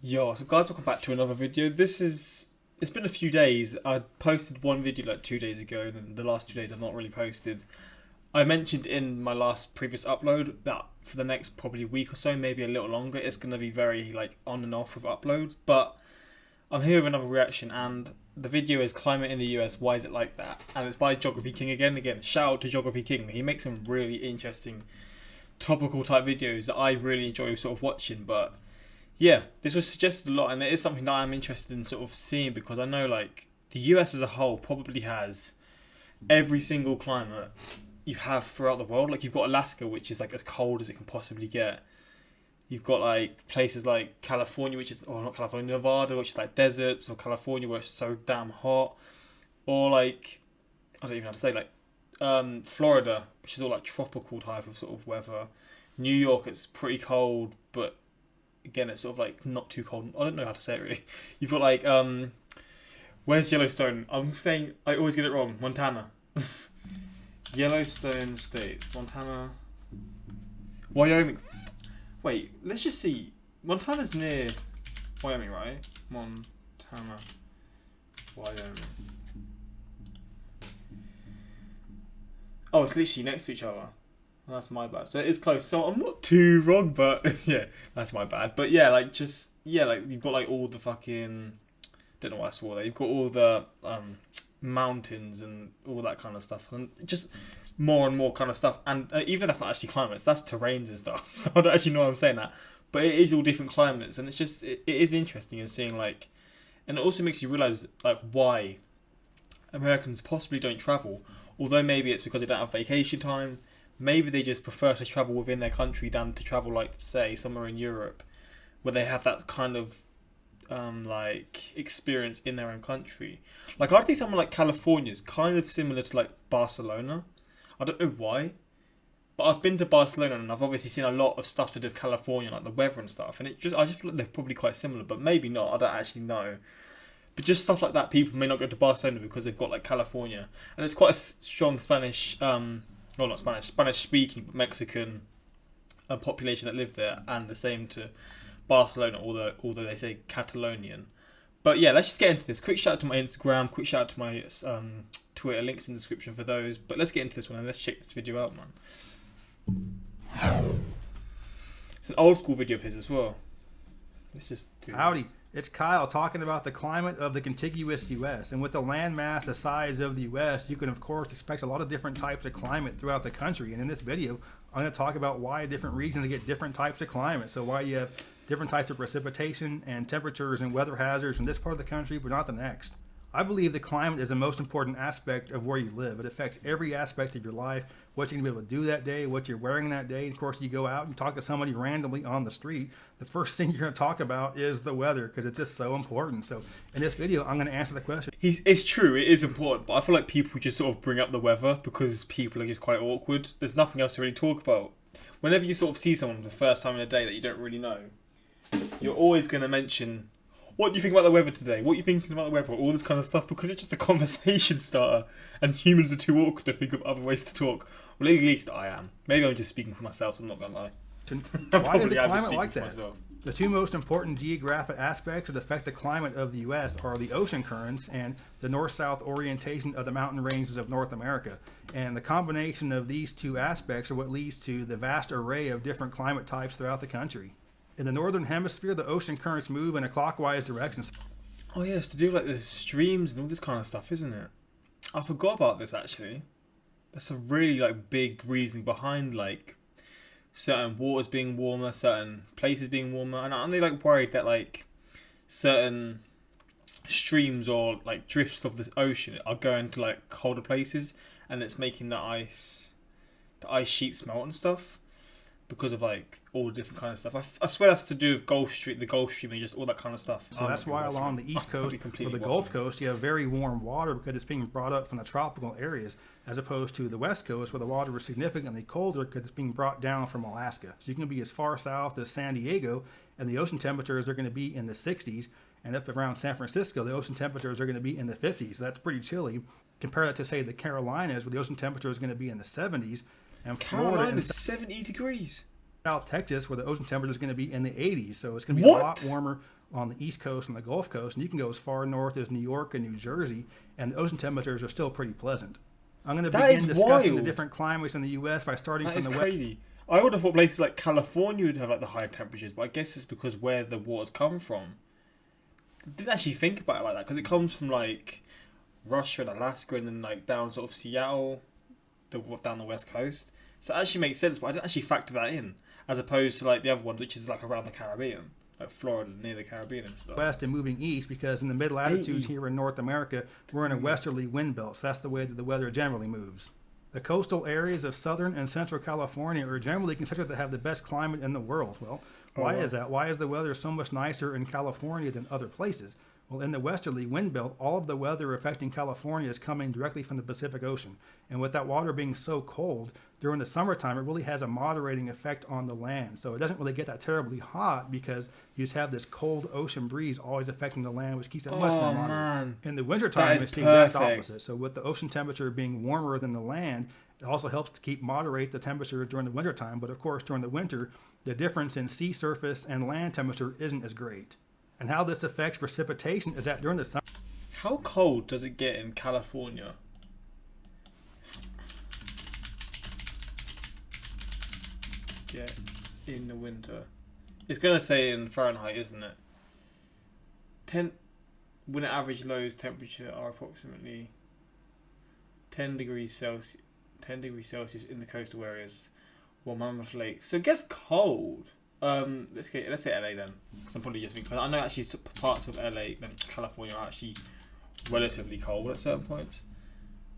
Yo, so guys, welcome back to another video. It's been a few days. I posted one video like 2 days ago, and then the last 2 days I've not really posted. I mentioned in my last previous upload that for the next probably week or so, maybe a little longer, it's going to be very like on and off with uploads. But I'm here with another reaction, and the video is Climate in the US, Why Is It Like That? And it's by Geography King again. Again, shout out to Geography King. He makes some really interesting topical type videos that I really enjoy sort of watching. But yeah, this was suggested a lot, and it is something that I'm interested in sort of seeing, because I know like the US as a whole probably has every single climate you have throughout the world. Like you've got Alaska, which is like as cold as it can possibly get. You've got like places like California, which is, or not California, Nevada, which is like deserts, or California where it's so damn hot, or like I don't even know how to say, like Florida, which is all like tropical type of sort of weather. New York, it's pretty cold, but again, it's sort of like not too cold. I don't know how to say it really. You've got like where's Yellowstone? I'm saying I always get it wrong. Montana. Yellowstone states. Montana. Wyoming. Wait, let's just see. Montana's near Wyoming, right? Montana. Wyoming. Oh, it's literally next to each other. Well, that's my bad. So it is close. So I'm not too wrong, but yeah, that's my bad. But yeah, like just like you've got like all the fucking, don't know why I swore there. You've got all the mountains and all that kind of stuff, and just more and more kind of stuff. And even though that's not actually climates, that's terrains and stuff. So I don't actually know why I'm saying that, but it is all different climates, and it's just it is interesting in seeing like, and it also makes you realize like why Americans possibly don't travel. Although maybe it's because they don't have vacation time. Maybe they just prefer to travel within their country than to travel, like, say, somewhere in Europe, where they have that kind of, like, experience in their own country. Like, I'd say somewhere like California is kind of similar to, like, Barcelona. I don't know why, but I've been to Barcelona, and I've obviously seen a lot of stuff to do with California, like the weather and stuff, and I just feel like they're probably quite similar, but maybe not. I don't actually know. But just stuff like that, people may not go to Barcelona because they've got, like, California. And it's quite a strong Spanish, well, not Spanish, Spanish-speaking, but Mexican population that live there, and the same to Barcelona, although they say Catalonian. But yeah, let's just get into this. Quick shout out to my Instagram, quick shout out to my Twitter, links in the description for those. But let's get into this one, and let's check this video out, man. It's an old school video of his as well. Let's just do Howdy, this. it's Kyle talking about the climate of the contiguous U.S. And with the landmass the size of the U.S., you can of course expect a lot of different types of climate throughout the country. And in this video, I'm going to talk about why different regions get different types of climate. So why you have different types of precipitation and temperatures and weather hazards in this part of the country, but not the next. I believe the climate is the most important aspect of where you live. It affects every aspect of your life, what you're going to be able to do that day, what you're wearing that day. Of course, you go out and talk to somebody randomly on the street, the first thing you're going to talk about is the weather, because it's just so important. So in this video, I'm going to answer the question. It's true, it is important, but I feel like people just sort of bring up the weather because people are just quite awkward. There's nothing else to really talk about. Whenever you sort of see someone for the first time in a day that you don't really know, you're always going to mention, what do you think about the weather today? What are you thinking about the weather? All this kind of stuff, because it's just a conversation starter, and humans are too awkward to think of other ways to talk. Well, at least I am. Maybe I'm just speaking for myself, I'm not going to lie. Why is the climate like that? The two most important geographic aspects that affect the climate of the U.S. are the ocean currents and the north-south orientation of the mountain ranges of North America. And the combination of these two aspects are what leads to the vast array of different climate types throughout the country. In the northern hemisphere, the ocean currents move in a clockwise direction. Oh yeah, it's to do with like the streams and all this kind of stuff, isn't it? I forgot about this actually. That's a really like big reason behind like certain waters being warmer, certain places being warmer, and aren't they like worried that like certain streams or like drifts of the ocean are going to like colder places, and it's making the ice sheets melt and stuff? Because of like all the different kind of stuff. I swear that's to do with the Gulf Stream, and just all that kind of stuff. So that's why along the East Coast or the Gulf Coast, you have very warm water because it's being brought up from the tropical areas, as opposed to the West Coast where the water is significantly colder because it's being brought down from Alaska. So you can be as far south as San Diego, and the ocean temperatures are going to be in the 60s, and up around San Francisco, the ocean temperatures are going to be in the 50s. So that's pretty chilly. Compare that to, say, the Carolinas, where the ocean temperature is going to be in the 70s, and Florida is 70 degrees. South Texas, where the ocean temperature is going to be in the 80s. So it's going to be a lot warmer on the East Coast and the Gulf Coast, and you can go as far north as New York and New Jersey, and the ocean temperatures are still pretty pleasant. I'm going to begin discussing the different climates in the U.S. by starting from the west. Crazy. I would have thought places like California would have like the higher temperatures, but I guess it's because where the waters come from. I didn't actually think about it like that because it comes from like Russia and Alaska and then like down sort of Seattle, down the west coast. So it actually makes sense, but I didn't actually factor that in as opposed to like the other one, which is like around the Caribbean, like Florida near the Caribbean and stuff. West and moving east because in the mid latitudes here in North America, we're in a westerly wind belt. So that's the way that the weather generally moves. The coastal areas of southern and central California are generally considered to have the best climate in the world. Well, why is that? Why is the weather so much nicer in California than other places? Well, in the westerly wind belt, all of the weather affecting California is coming directly from the Pacific Ocean. And with that water being so cold, during the summertime, it really has a moderating effect on the land. So it doesn't really get that terribly hot because you just have this cold ocean breeze always affecting the land, which keeps it much more moderate. Man. In the wintertime, it's the exact opposite. So with the ocean temperature being warmer than the land, it also helps to moderate the temperature during the wintertime. But of course, during the winter, the difference in sea surface and land temperature isn't as great. And how this affects precipitation is that during the summer. How cold does it get in California? Get in the winter. It's going to say in Fahrenheit, isn't it? When average lows temperature are approximately 10 degrees Celsius in the coastal areas, while Mammoth Lake. So it gets cold. Let's say LA then, because I'm probably just thinking. I know actually parts of LA and California are actually relatively cold at certain points.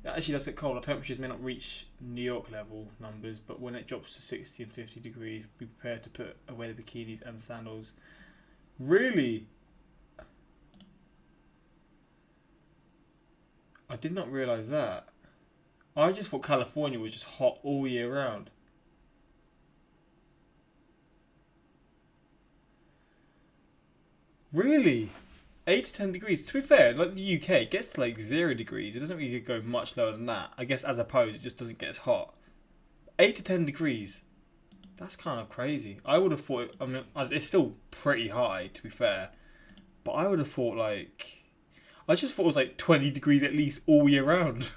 It actually does get cold. The temperatures may not reach New York level numbers, but when it drops to 60 and 50 degrees, be prepared to put away the bikinis and sandals. Really? I did not realise that. I just thought California was just hot all year round. Really? 8 to 10 degrees. To be fair, like the UK, it gets to like 0 degrees. It doesn't really go much lower than that. I guess as opposed, it just doesn't get as hot. 8 to 10 degrees. That's kind of crazy. I would have thought, I mean, it's still pretty high, to be fair. But I would have thought I just thought it was like 20 degrees at least all year round.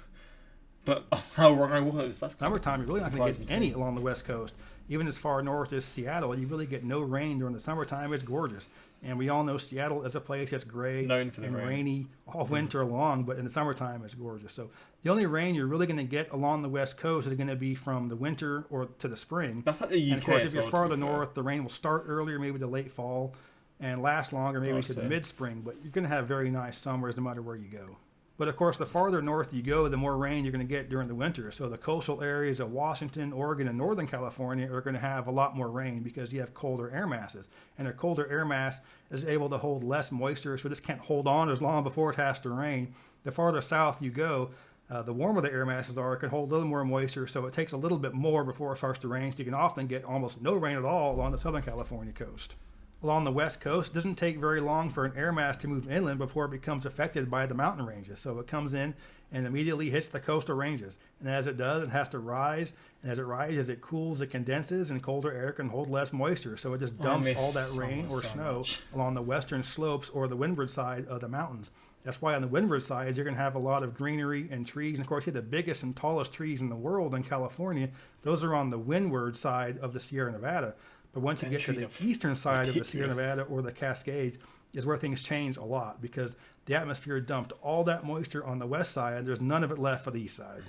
But how wrong I was. That's summertime, you're really not going to get any along the west coast. Even as far north as Seattle, you really get no rain during the summertime. It's gorgeous. And we all know Seattle is a place that's gray and rainy all winter long, but in the summertime it's gorgeous. So the only rain you're really going to get along the west coast is going to be from the winter or to the spring. That's like the UK. And of course, if you're farther north, the rain will start earlier, maybe the late fall, and last longer, maybe to the mid-spring. But you're going to have very nice summers no matter where you go. But of course, the farther north you go, the more rain you're going to get during the winter. So the coastal areas of Washington, Oregon, and Northern California are going to have a lot more rain because you have colder air masses. And a colder air mass is able to hold less moisture, so this can't hold on as long before it has to rain. The farther south you go, the warmer the air masses are, it can hold a little more moisture, so it takes a little bit more before it starts to rain. So you can often get almost no rain at all along the Southern California coast. Along the west coast, it doesn't take very long for an air mass to move inland before it becomes affected by the mountain ranges. So it comes in and immediately hits the coastal ranges. And as it does, it has to rise. And as it rises, it cools, it condenses, and colder air can hold less moisture. So it just dumps all that rain or snow along the western slopes or the windward side of the mountains. That's why on the windward side, you're going to have a lot of greenery and trees. And of course, you have the biggest and tallest trees in the world in California. Those are on the windward side of the Sierra Nevada. But once you get to the eastern side of the Sierra Nevada or the Cascades is where things change a lot because the atmosphere dumped all that moisture on the west side and there's none of it left for the east side.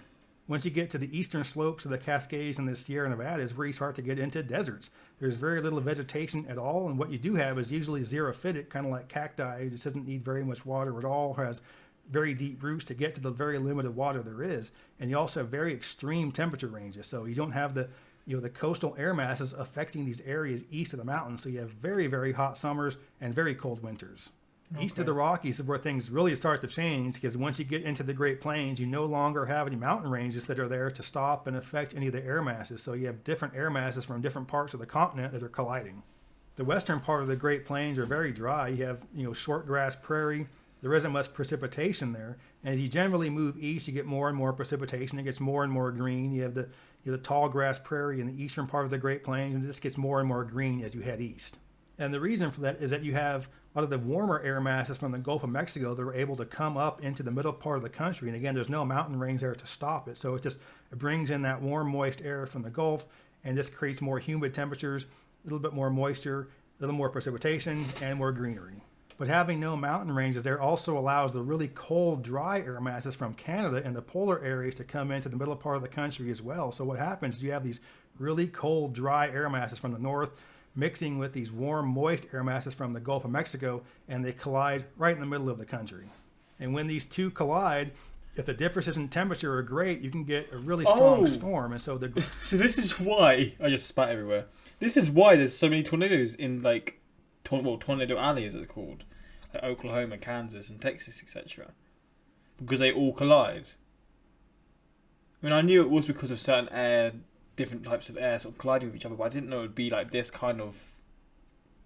Once you get to the eastern slopes of the Cascades and the Sierra Nevada is where you start to get into deserts. There's very little vegetation at all, and what you do have is usually xerophytic, kind of like cacti. It just doesn't need very much water at all, has very deep roots to get to the very limited water there is. And you also have very extreme temperature ranges, so you don't have the coastal air masses affecting these areas east of the mountains. So you have very, very hot summers and very cold winters. Okay. East of the Rockies is where things really start to change because once you get into the Great Plains, you no longer have any mountain ranges that are there to stop and affect any of the air masses. So you have different air masses from different parts of the continent that are colliding. The western part of the Great Plains are very dry. You have, short grass prairie. There isn't much precipitation there. And as you generally move east, you get more and more precipitation. It gets more and more green. You have the tall grass prairie in the eastern part of the Great Plains, and this gets more and more green as you head east. And the reason for that is that you have a lot of the warmer air masses from the Gulf of Mexico that were able to come up into the middle part of the country. And again, there's no mountain range there to stop it. So it brings in that warm, moist air from the Gulf, and this creates more humid temperatures, a little bit more moisture, a little more precipitation, and more greenery. But having no mountain ranges there also allows the really cold, dry air masses from Canada and the polar areas to come into the middle part of the country as well. So what happens is you have these really cold, dry air masses from the north mixing with these warm, moist air masses from the Gulf of Mexico, and they collide right in the middle of the country. And when these two collide, if the differences in temperature are great, you can get a really strong storm. And so so this is why I just spat everywhere. This is why there's so many tornadoes in like Tornado Alley, as it's called, like Oklahoma, Kansas, and Texas, etc. Because they all collide. I mean, I knew it was because of certain different types of air sort of colliding with each other, but I didn't know it would be like this kind of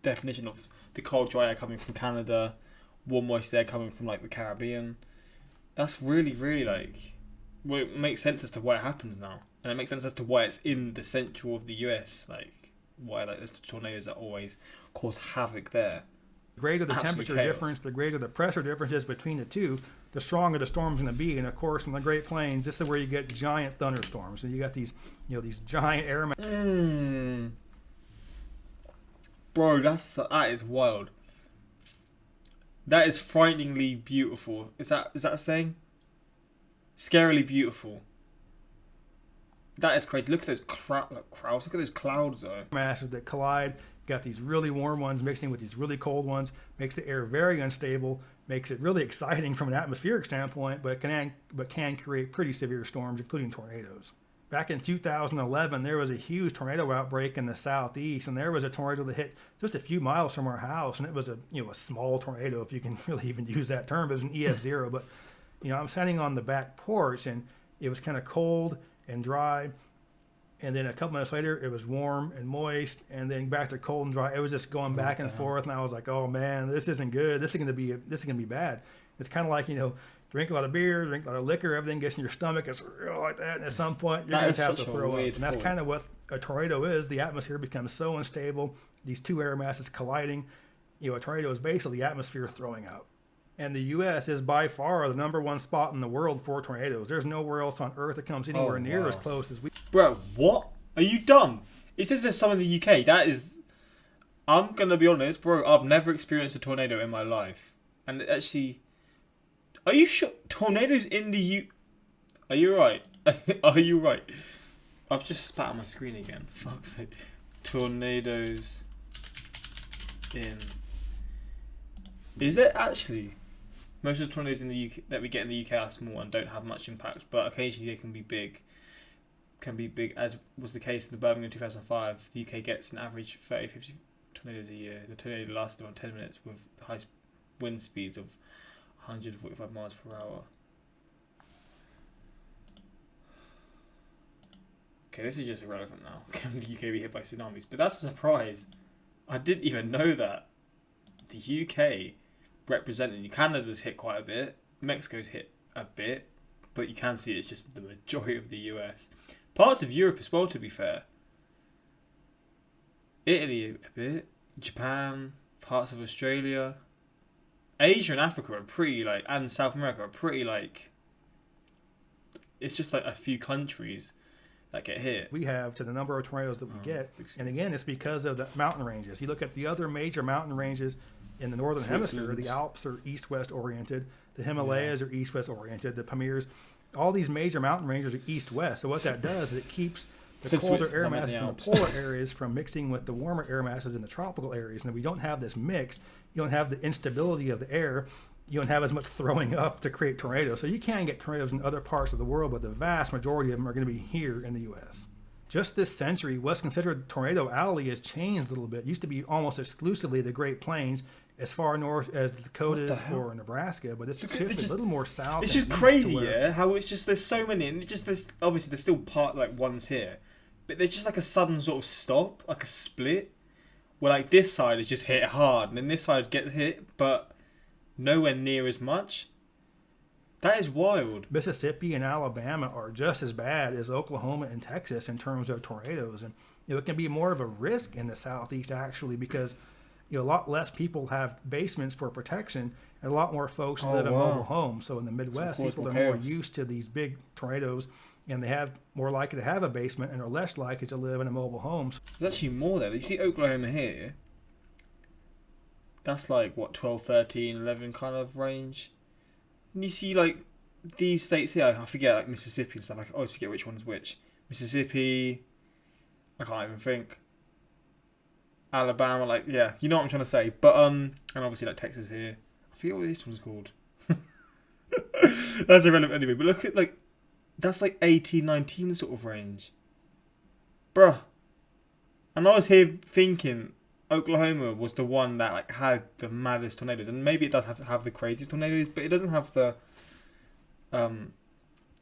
definition of the cold, dry air coming from Canada, warm, moist air coming from like the Caribbean. That's really, really like, well, it makes sense as to why it happens now, and it makes sense as to why it's in the central of the US, like why like there's tornadoes that always cause havoc there. The greater the temperature difference, the greater the pressure differences between the two, the stronger the storm's going to be. And of course, in the Great Plains, this is where you get giant thunderstorms. And you got these, these giant air masses. Bro, that is wild. That is frighteningly beautiful. Is that a saying? Scarily beautiful. That is crazy. Look at those crowds. Look at those clouds, though. Masses that collide. Got these really warm ones mixing with these really cold ones. Makes the air very unstable. Makes it really exciting from an atmospheric standpoint, but can create pretty severe storms, including tornadoes. Back in 2011, there was a huge tornado outbreak in the southeast, and there was a tornado that hit just a few miles from our house, and it was a small tornado, if you can really even use that term. It was an EF0, but I'm standing on the back porch, and it was kind of cold and dry, and then a couple minutes later, it was warm and moist, and then back to cold and dry. It was just going back and forth, and I was like, "Oh man, this isn't good. This is gonna be bad." It's kind of like drink a lot of beer, drink a lot of liquor, everything gets in your stomach. It's real like that, and at some point you're going to have to throw up. And that's kind of what a tornado is. The atmosphere becomes so unstable. These two air masses colliding. A tornado is basically the atmosphere throwing up. And the U.S. is by far the #1 spot in the world for tornadoes. There's nowhere else on Earth that comes anywhere near as close as we. Bro, what? Are you dumb? It says there's some in the UK. That is... I'm going to be honest, bro. I've never experienced a tornado in my life. And actually... Are you sure? Tornadoes in the Are you right? Are you right? I've just spat on my screen again. Fuck's sake. Tornadoes in... Is it actually? Most of the tornadoes in the UK that we get in the UK are small and don't have much impact, but occasionally they can be big. As was the case in the Birmingham 2005. The UK gets an average 30-50 tornadoes a year. The tornado lasted around 10 minutes with high wind speeds of 145 miles per hour. Okay, this is just irrelevant now. Can the UK be hit by tsunamis? But that's a surprise. I didn't even know that. The UK representing Canada's hit quite a bit. Mexico's hit a bit. But you can see it's just the majority of the US. Parts of Europe as well, to be fair. Italy a bit. Japan. Parts of Australia. Asia and Africa are pretty and South America are pretty it's just a few countries that get hit. We have to the number of tornadoes that we get. And again, it's because of the mountain ranges. You look at the other major mountain ranges in the northern hemisphere, the Alps are east-west oriented, the Himalayas are east-west oriented, the Pamirs, all these major mountain ranges are east-west. So what that does is it keeps the colder air masses from the polar areas from mixing with the warmer air masses in the tropical areas. And if we don't have this mix, you don't have the instability of the air, you don't have as much throwing up to create tornadoes. So you can get tornadoes in other parts of the world, but the vast majority of them are going to be here in the U.S. Just this century, what's considered Tornado Alley has changed a little bit. It used to be almost exclusively the Great Plains, as far north as the Dakotas or Nebraska, but it's shifted a little more south. It's just crazy, yeah, how it's just there's so many, and there's obviously there's still ones here, but there's just a sudden sort of stop, a split, where this side is just hit hard, and then this side gets hit, but nowhere near as much. That is wild. Mississippi and Alabama are just as bad as Oklahoma and Texas in terms of tornadoes, and it can be more of a risk in the southeast actually because A lot less people have basements for protection, and a lot more folks Oh, live in wow. mobile homes. So in the Midwest, cause people more are more chaos. used to these big tornadoes, and they have more likely to have a basement and are less likely to live in a mobile home. There's actually more there. You see Oklahoma here? That's like, what, 12, 13, 11 kind of range? And you see, like, these states here, I forget, like Mississippi and stuff. I always forget which one's which. Mississippi, I can't even think. Alabama, like, yeah, you know what I'm trying to say. But, and obviously, like, Texas here. I forget what this one's called. That's irrelevant anyway. But look at, like, that's like 18, 19 sort of range. Bruh. And I was here thinking Oklahoma was the one that like had the maddest tornadoes, and maybe it does have the craziest tornadoes, but it doesn't have the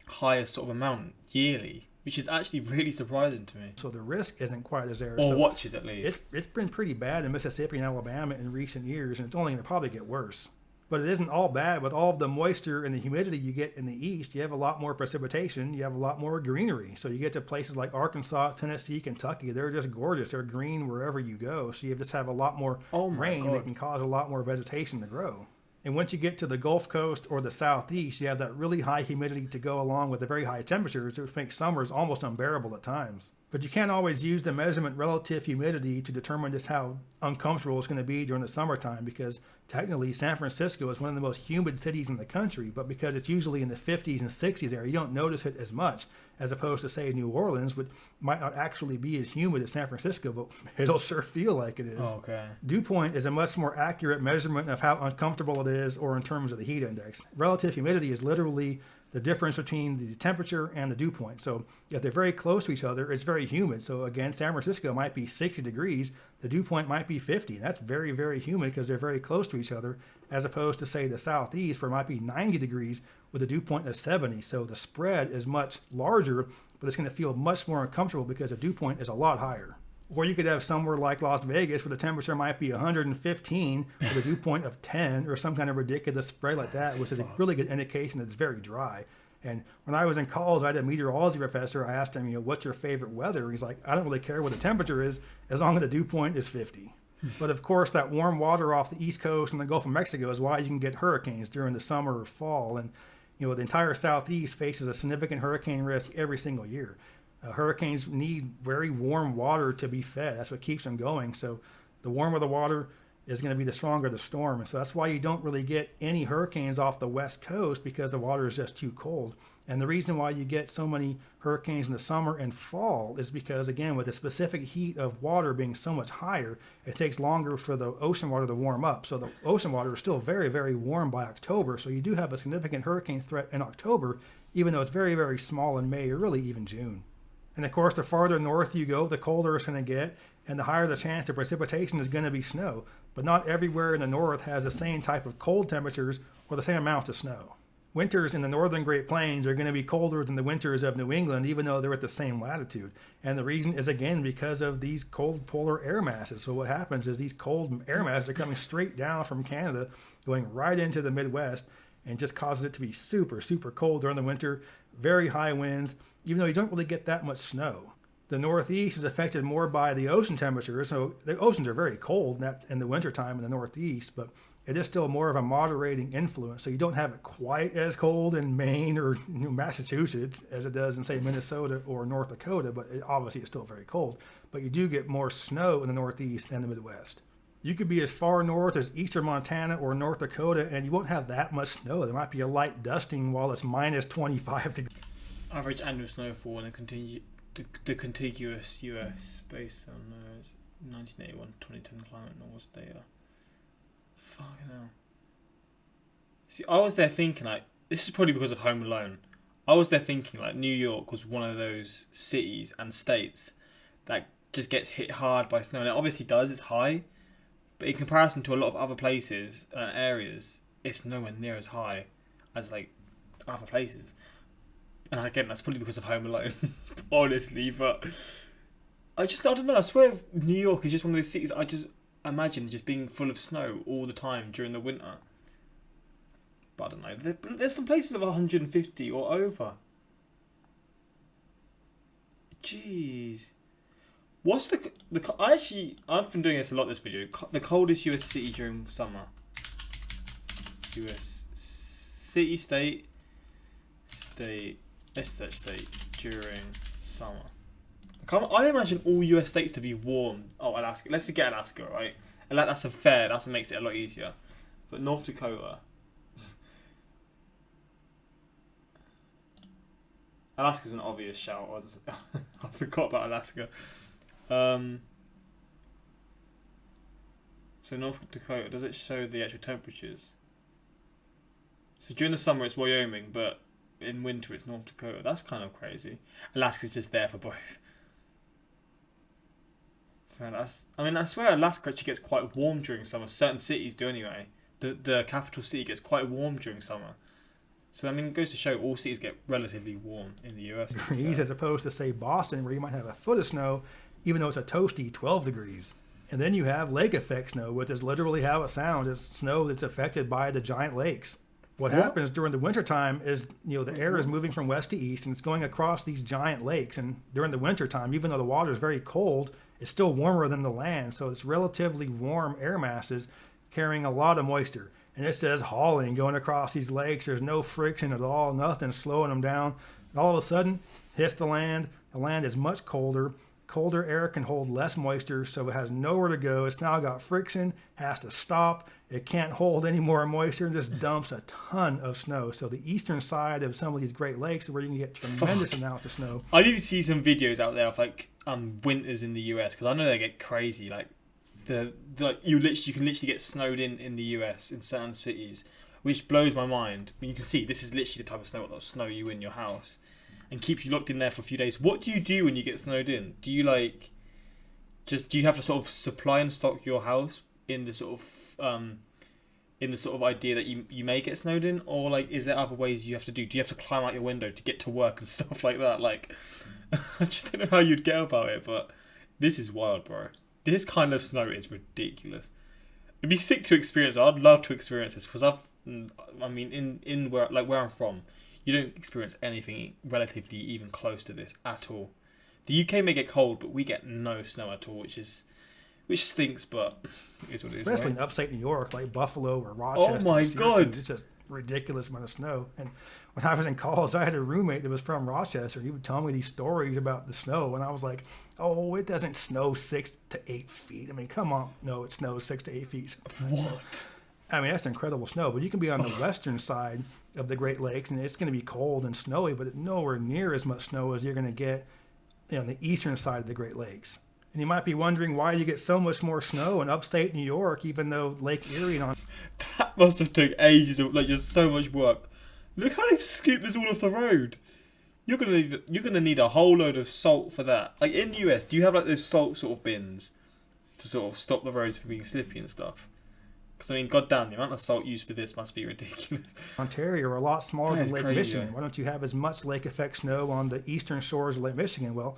highest sort of amount yearly, which is actually really surprising to me. So the risk isn't quite as there. Or So watches at least. it's been pretty bad in Mississippi and Alabama in recent years, and it's only going to probably get worse. But it isn't all bad. With all of the moisture and the humidity you get in the east, you have a lot more precipitation, you have a lot more greenery. So you get to places like Arkansas, Tennessee, Kentucky, they're just gorgeous. They're green wherever you go. So you just have a lot more Oh my rain God. that can cause a lot more vegetation to grow. And once you get to the Gulf Coast or the Southeast, you have that really high humidity to go along with the very high temperatures, which makes summers almost unbearable at times. But you can't always use the measurement relative humidity to determine just how uncomfortable it's going to be during the summertime, because technically San Francisco is one of the most humid cities in the country, but because it's usually in the 50s and 60s area, you don't notice it as much, as opposed to, say, New Orleans, which might not actually be as humid as San Francisco, but it'll sure feel like it is. Oh, okay. Dew point is a much more accurate measurement of how uncomfortable it is, or in terms of the heat index. Relative humidity is literally the difference between the temperature and the dew point. So if they're very close to each other, it's very humid. So again, San Francisco might be 60 degrees, the dew point might be 50. That's very, very humid because they're very close to each other, as opposed to, say, the southeast, where it might be 90 degrees with a dew point of 70. So the spread is much larger, but it's going to feel much more uncomfortable because the dew point is a lot higher. Or you could have somewhere like Las Vegas where the temperature might be 115 with a dew point of 10, or some kind of ridiculous spread like that, which is a really good indication that it's very dry. And when I was in college, I had a meteorology professor. I asked him, what's your favorite weather? He's like, I don't really care what the temperature is, as long as the dew point is 50. But of course, that warm water off the East Coast and the Gulf of Mexico is why you can get hurricanes during the summer or fall. And the entire Southeast faces a significant hurricane risk every single year. Hurricanes need very warm water to be fed. That's what keeps them going. So the warmer the water is going to be the stronger the storm. And so that's why you don't really get any hurricanes off the West Coast, because the water is just too cold. And the reason why you get so many hurricanes in the summer and fall is because, again, with the specific heat of water being so much higher, it takes longer for the ocean water to warm up. So the ocean water is still very, very warm by October. So you do have a significant hurricane threat in October, even though it's very, very small in May or really even June. And of course, the farther north you go, the colder it's going to get, and the higher the chance of precipitation is going to be snow. But not everywhere in the north has the same type of cold temperatures or the same amount of snow. Winters in the northern Great Plains are going to be colder than the winters of New England, even though they're at the same latitude. And the reason is, again, because of these cold polar air masses. So what happens is these cold air masses are coming straight down from Canada, going right into the Midwest, and just causes it to be super, super cold during the winter, very high winds, even though you don't really get that much snow. The Northeast is affected more by the ocean temperatures. So the oceans are very cold in the wintertime in the Northeast, but it is still more of a moderating influence. So you don't have it quite as cold in Maine or Massachusetts as it does in, say, Minnesota or North Dakota, but obviously it's still very cold. But you do get more snow in the Northeast than the Midwest. You could be as far north as eastern Montana or North Dakota, and you won't have that much snow. There might be a light dusting while it's minus 25 degrees. Average annual snowfall in the contiguous US based on 1981 2010 climate norms data. Fucking hell. See, I was there thinking, like, this is probably because of Home Alone. I was there thinking, like, New York was one of those cities and states that just gets hit hard by snow. And it obviously does, it's high. But in comparison to a lot of other places and areas, it's nowhere near as high as, like, other places. And again, that's probably because of Home Alone, honestly. But I don't know. I swear New York is just one of those cities I just imagine just being full of snow all the time during the winter. But I don't know. There's some places of 150 or over. Jeez. What's I've been doing this a lot this video. The coldest US city during summer. US city, state, let's search state during summer. I imagine all US states to be warm. Oh, Alaska. Let's forget Alaska, right? And that's unfair. That makes it a lot easier. But North Dakota. Alaska's an obvious shout. I forgot about Alaska. So North Dakota, does it show the actual temperatures? So during the summer it's Wyoming, but in winter it's North Dakota. That's kind of crazy. Alaska's just there for both. I swear Alaska actually gets quite warm during summer. Certain cities do anyway. The capital city gets quite warm during summer. So, it goes to show all cities get relatively warm in the US. Degrees as opposed to, say, Boston, where you might have a foot of snow, even though it's a toasty 12 degrees. And then you have lake effect snow, which is literally how it sounds. It's snow that's affected by the giant lakes. What happens during the wintertime is, the air is moving from west to east, and it's going across these giant lakes. And during the wintertime, even though the water is very cold, it's still warmer than the land. So it's relatively warm air masses carrying a lot of moisture. And it says hauling, going across these lakes. There's no friction at all, nothing slowing them down. And all of a sudden, hits the land. The land is much colder. Colder air can hold less moisture, so it has nowhere to go. It's now got friction, has to stop. It can't hold any more moisture and just dumps a ton of snow. So the eastern side of some of these Great Lakes is where you can get tremendous amounts of snow. I need to see some videos out there of winters in the US, because I know they get crazy. You can literally get snowed in the US in certain cities, which blows my mind. When you can see this is literally the type of snow that'll snow you in your house and keep you locked in there for a few days. What do you do when you get snowed in? Do you do you have to sort of supply and stock your house in the sort of idea that you may get snowed in, or is there other ways you have to do? Do you have to climb out your window to get to work and stuff like that? I just don't know how you'd get about it, but this is wild, bro. This kind of snow is ridiculous. It'd be sick to experience. I'd love to experience this because in where I'm from, you don't experience anything relatively even close to this at all. The UK may get cold, but we get no snow at all, which stinks, but it's what it is. Especially in upstate New York, like Buffalo or Rochester. Oh my God. It's just ridiculous amount of snow. And when I was in college, I had a roommate that was from Rochester. He would tell me these stories about the snow, and I was like, oh, it doesn't snow 6 to 8 feet. Come on. No, it snows 6 to 8 feet sometimes. What? So, that's incredible snow. But you can be on the western side of the Great Lakes, and it's going to be cold and snowy, but nowhere near as much snow as you're going to get on the eastern side of the Great Lakes. And you might be wondering why you get so much more snow in upstate New York, even though Lake Erie and that must have took ages of just so much work. Look how they've scooped this all off the road. You're gonna need a whole load of salt for that. In the US, do you have those salt sort of bins to sort of stop the roads from being slippy and stuff? Because goddamn, the amount of salt used for this must be ridiculous. Ontario are a lot smaller than Lake Michigan. Why don't you have as much lake effect snow on the eastern shores of Lake Michigan? Well,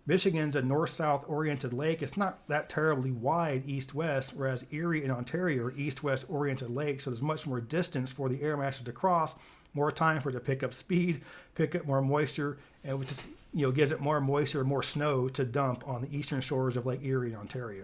Michigan's a north-south oriented lake. It's not that terribly wide east-west, whereas Erie and Ontario are east-west oriented lakes, so there's much more distance for the air masses to cross, more time for it to pick up speed, pick up more moisture, and it just gives it more moisture and more snow to dump on the eastern shores of Lake Erie and Ontario.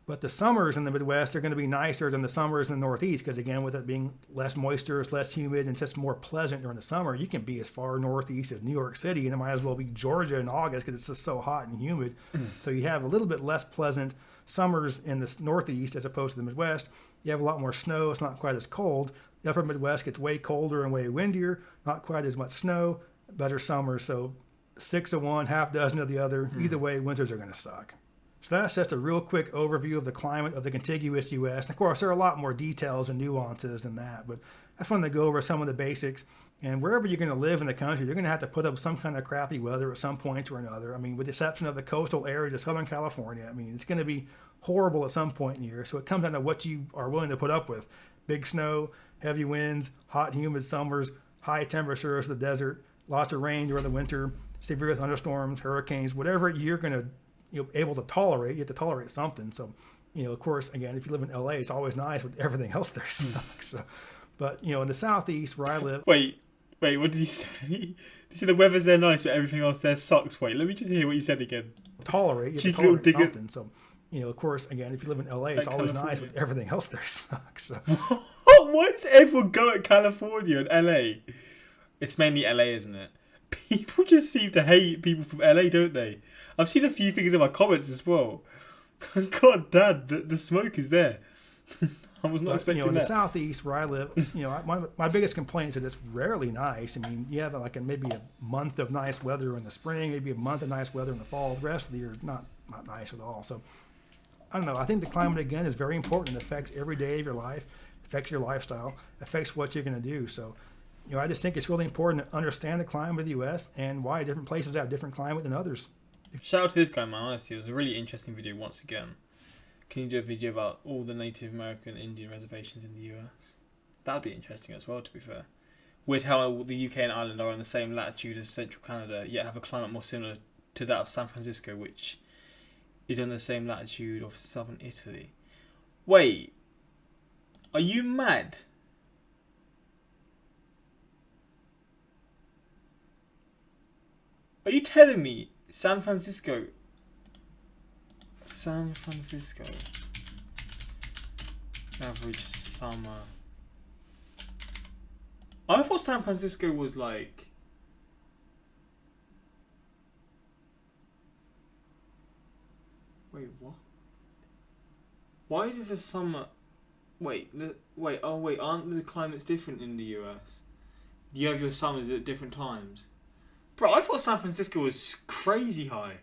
But the summers in the Midwest are going to be nicer than the summers in the Northeast because, again, with it being less moisture, it's less humid, and just more pleasant during the summer. You can be as far northeast as New York City, and it might as well be Georgia in August because it's just so hot and humid. So you have a little bit less pleasant summers in the Northeast as opposed to the Midwest. You have a lot more snow. It's not quite as cold. The upper Midwest gets way colder and way windier, not quite as much snow, better summers. So 6 of one, half dozen of the other. Either way, winters are going to suck. So that's just a real quick overview of the climate of the contiguous U.S. And of course, there are a lot more details and nuances than that, but I just wanted to go over some of the basics. And wherever you're going to live in the country, you're going to have to put up some kind of crappy weather at some point or another. With the exception of the coastal areas of Southern California, it's going to be horrible at some point in the year. So it comes down to what you are willing to put up with. Big snow, heavy winds, hot, humid summers, high temperatures in the desert, lots of rain during the winter, severe thunderstorms, hurricanes, whatever you're going to able to tolerate. You have to tolerate something. So, of course, again, if you live in LA, it's always nice, but everything else there sucks. So, but in the Southeast where I live. Wait, Wait, what did he say? He said the weather's there nice, but everything else there sucks. Wait, let me just hear what he said again. Tolerate. You have to Cheeky little tolerate digger. something. So, you know, of course, again, if you live in LA, it's Like always nice, California. but everything else there sucks. So, Why does everyone go at California and LA? It's mainly LA, isn't it? People just seem to hate people from LA, don't they? I've seen a few things in my comments as well. God, Dad, the smoke is there. I was not but, expecting you know, in the that. southeast where I live, you know, my biggest complaint is that it's rarely nice. I mean, you have like maybe a month of nice weather in the spring, maybe a month of nice weather in the fall. The rest of the year is not nice at all. So, I don't know. I think the climate, again, is very important. It affects every day of your life, affects your lifestyle, affects what you're going to do. So, you know, I just think it's really important to understand the climate of the U.S. and why different places have different climate than others. Shout out to this guy, man. Honestly, it was a really interesting video once again. Can you do a video about all the Native American Indian reservations in the US? That'd be interesting as well, to be fair. Weird how the UK and Ireland are on the same latitude as central Canada, yet have a climate more similar to that of San Francisco, which is on the same latitude of southern Italy. Wait, are you mad? Are you telling me San Francisco average summer? I thought San Francisco was like... Wait, what? Why does the summer... aren't the climates different in the US? You have your summers at different times. Bro, I thought San Francisco was crazy high.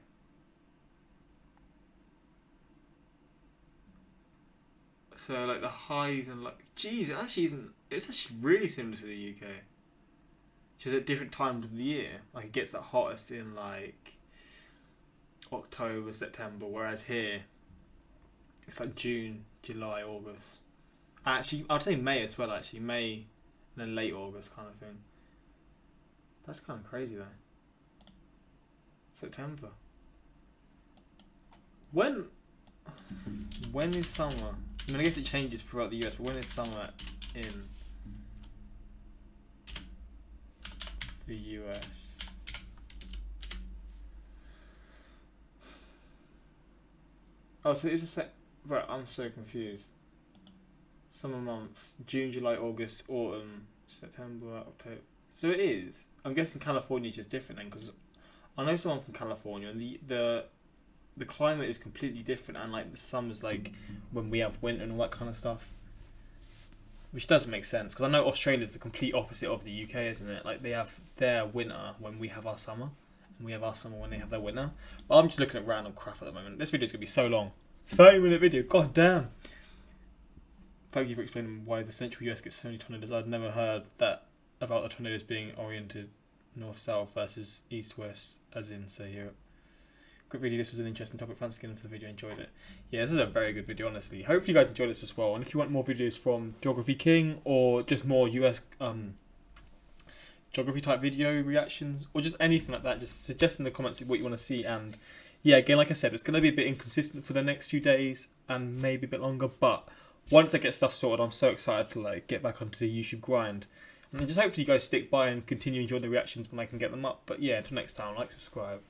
So like the highs and like, geez, it actually isn't. It's actually really similar to the UK. Just at different times of the year. Like it gets the hottest in like October, September, whereas here it's like June, July, August. Actually, I'd say May as well. Actually, May and then late August kind of thing. That's kind of crazy though. September. When is summer? I mean, I guess it changes throughout the US, but when is summer in the US? Oh, so it's a set. Right, I'm so confused. Summer months: June, July, August, autumn, September, October. So it is. I'm guessing California is just different then, because I know someone from California, and the climate is completely different, and like the summer's like when we have winter and all that kind of stuff, which doesn't make sense because I know Australia's the complete opposite of the UK, isn't it? Like they have their winter when we have our summer, and we have our summer when they have their winter. But I'm just looking at random crap at the moment. This video's gonna be so long, 30-minute video. God damn. Thank you for explaining why the central US gets so many tornadoes. I'd never heard that about the tornadoes being oriented north-south versus east-west, as in, say, Europe. Great video. This was an interesting topic. Thanks again for the video. Enjoyed it. Yeah, this is a very good video, honestly. Hopefully you guys enjoyed this as well. And if you want more videos from Geography King or just more US geography type video reactions or just anything like that, just suggest in the comments what you want to see. And yeah, again, like I said, it's going to be a bit inconsistent for the next few days and maybe a bit longer. But once I get stuff sorted, I'm so excited to like get back onto the YouTube grind. And just hopefully you guys stick by and continue enjoying the reactions when I can get them up. But yeah, until next time, like, subscribe.